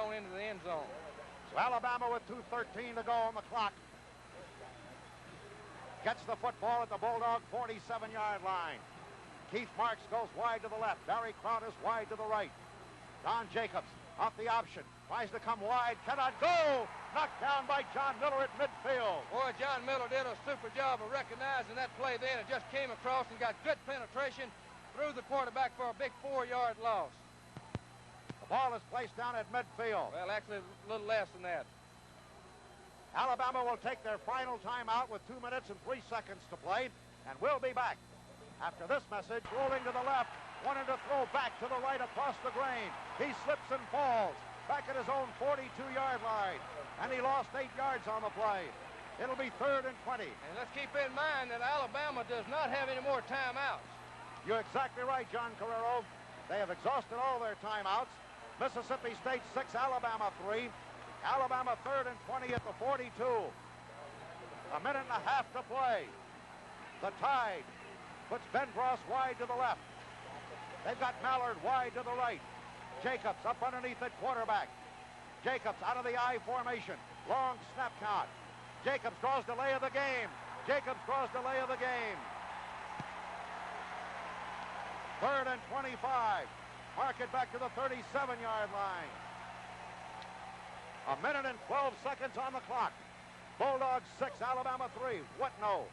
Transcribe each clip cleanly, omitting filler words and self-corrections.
into the end zone. So Alabama with 2:13 to go on the clock gets the football at the Bulldog 47-yard line. Keith Marks goes wide to the left. Barry Crowder's wide to the right. Don Jacobs off the option. Tries to come wide. Cannot go. Knocked down by John Miller at midfield. Boy, John Miller did a super job of recognizing that play then. It just came across and got good penetration through the quarterback for a big 4-yard loss. The ball is placed down at midfield. Well, actually, a little less than that. Alabama will take their final timeout with 2 minutes and 3 seconds to play, and we'll be back after this message. Rolling to the left, wanted to throw back to the right across the grain. He slips and falls back at his own 42-yard line, and he lost 8 yards on the play. It'll be 3rd and 20. And let's keep in mind that Alabama does not have any more timeouts. You're exactly right, John Carrero. They have exhausted all their timeouts. Mississippi State 6, Alabama 3. Alabama 3rd and 20 at the 42. A minute and a half to play. The Tide puts Ben Gross wide to the left. They've got Mallard wide to the right. Jacobs up underneath at quarterback. Jacobs out of the I formation. Long snap count. Jacobs draws delay of the game. Jacobs draws delay of the game. 3rd and 25. Mark it back to the 37-yard line. A minute and 12 seconds on the clock. Bulldogs 6, Alabama 3. What no?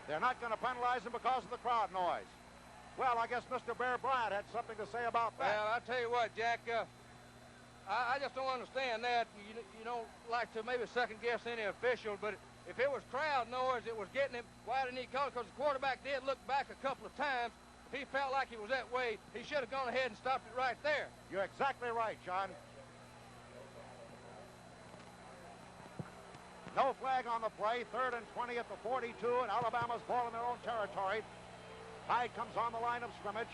They're not going to penalize him because of the crowd noise. Well, I guess Mr. Bear Bryant had something to say about that. Well, I'll tell you what, Jack, I just don't understand that. You don't like to maybe second-guess any official, but if it was crowd noise, it was getting him, why didn't he call it? Because the quarterback did look back a couple of times. If he felt like he was that way, he should have gone ahead and stopped it right there. You're exactly right, John. No flag on the play. 3rd and 20 at the 42, and Alabama's ball in their own territory. Tide comes on the line of scrimmage.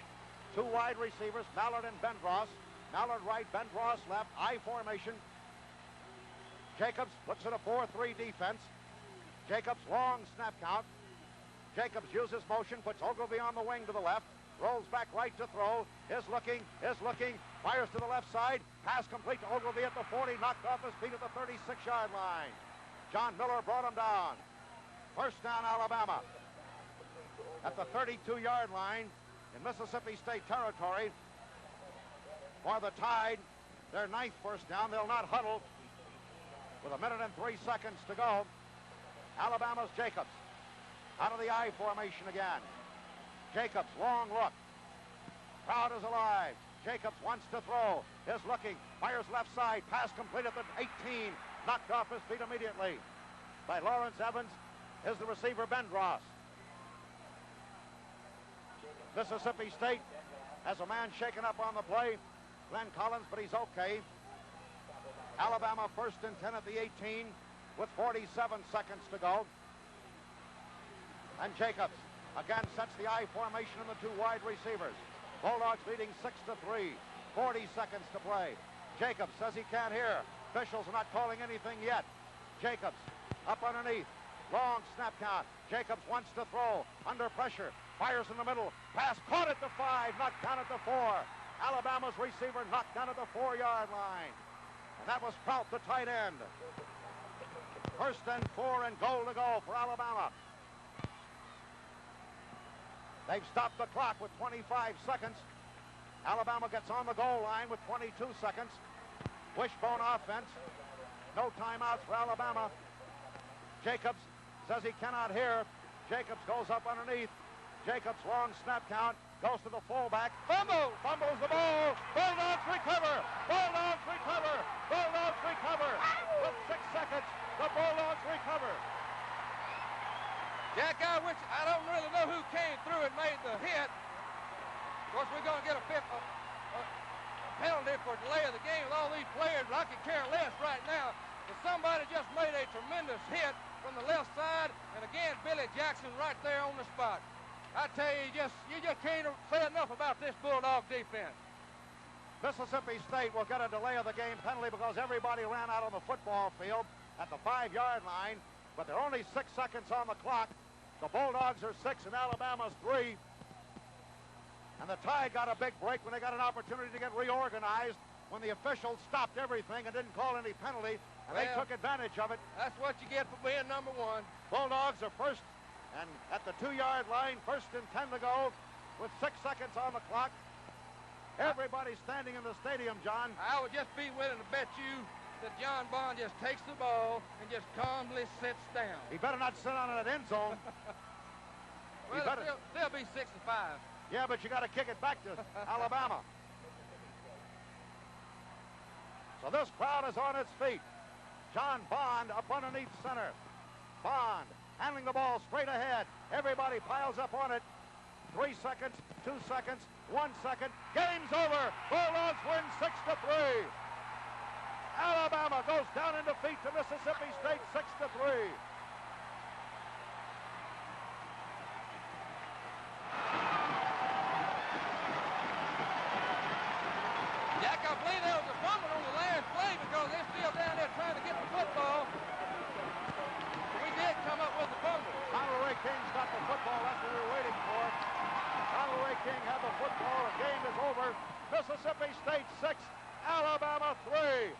2 wide receivers, Mallard and Bendross. Mallard right, Bendross left, I formation. Jacobs looks at a 4-3 defense. Jacobs long snap count. Jacobs uses motion, puts Ogilvie on the wing to the left, rolls back right to throw, is looking, fires to the left side, pass complete to Ogilvie at the 40, knocked off his feet at the 36-yard line. John Miller brought him down. 1st down, Alabama. At the 32-yard line in Mississippi State territory for the Tide, their 9th 1st down. They'll not huddle with a minute and 3 seconds to go. Alabama's Jacobs. Out of the I formation again. Jacobs, long look. Crowd is alive. Jacobs wants to throw. Is looking. Fires left side. Pass complete at the 18. Knocked off his feet immediately by Lawrence Evans. Is the receiver Bendross. Mississippi State has a man shaken up on the play. Glenn Collins, but he's okay. Alabama 1st and 10 at the 18 with 47 seconds to go. And Jacobs again sets the I formation in the 2 wide receivers. Bulldogs leading 6-3. 40 seconds to play. Jacobs says he can't hear. Officials are not calling anything yet. Jacobs up underneath. Long snap count. Jacobs wants to throw. Under pressure. Fires in the middle. Pass caught at the 5. Knocked down at the 4. Alabama's receiver knocked down at the 4-yard line. And that was Prout, the tight end. 1st and 4 and goal to go for Alabama. They've stopped the clock with 25 seconds. Alabama gets on the goal line with 22 seconds. Wishbone offense. No timeouts for Alabama. Jacobs says he cannot hear. Jacobs goes up underneath. Jacobs long snap count. Goes to the fullback. Fumbles the ball. Bulldogs recover. Bulldogs recover. Bulldogs recover. With 6 seconds, the Bulldogs recover. Jack, I don't really know who came through and made the hit. Of course, we're going to get a penalty for delay of the game with all these players, but I could care less right now. But somebody just made a tremendous hit from the left side, and again, Billy Jackson right there on the spot. I tell you, you just can't say enough about this Bulldog defense. Mississippi State will get a delay of the game penalty because everybody ran out on the football field at the 5-yard line, but there are only 6 seconds on the clock. The Bulldogs are 6 and Alabama's 3. And the Tide got a big break when they got an opportunity to get reorganized when the officials stopped everything and didn't call any penalty, and they took advantage of it. That's what you get for being number one. Bulldogs are first and at the 2-yard line, 1st and 10 to go with 6 seconds on the clock. Everybody's standing in the stadium, John. I would just be willing to bet you that John Bond just takes the ball and just calmly sits down. He better not sit on it at end zone. Well, they'll be 6-5. Yeah, but you got to kick it back to Alabama. So this crowd is on its feet. John Bond up underneath center. Bond handling the ball straight ahead. Everybody piles up on it. 3 seconds, 2 seconds, 1 second. Game's over. Bulldogs win 6-3. Alabama goes down in defeat to Mississippi State 6-3. Jack, I believe there was a fumble on the last play because they're still down there trying to get the football. We did come up with the fumble. Conor Ray King's got the football. That's what we were waiting for. Conor Ray King had the football. The game is over. Mississippi State 6, Alabama 3.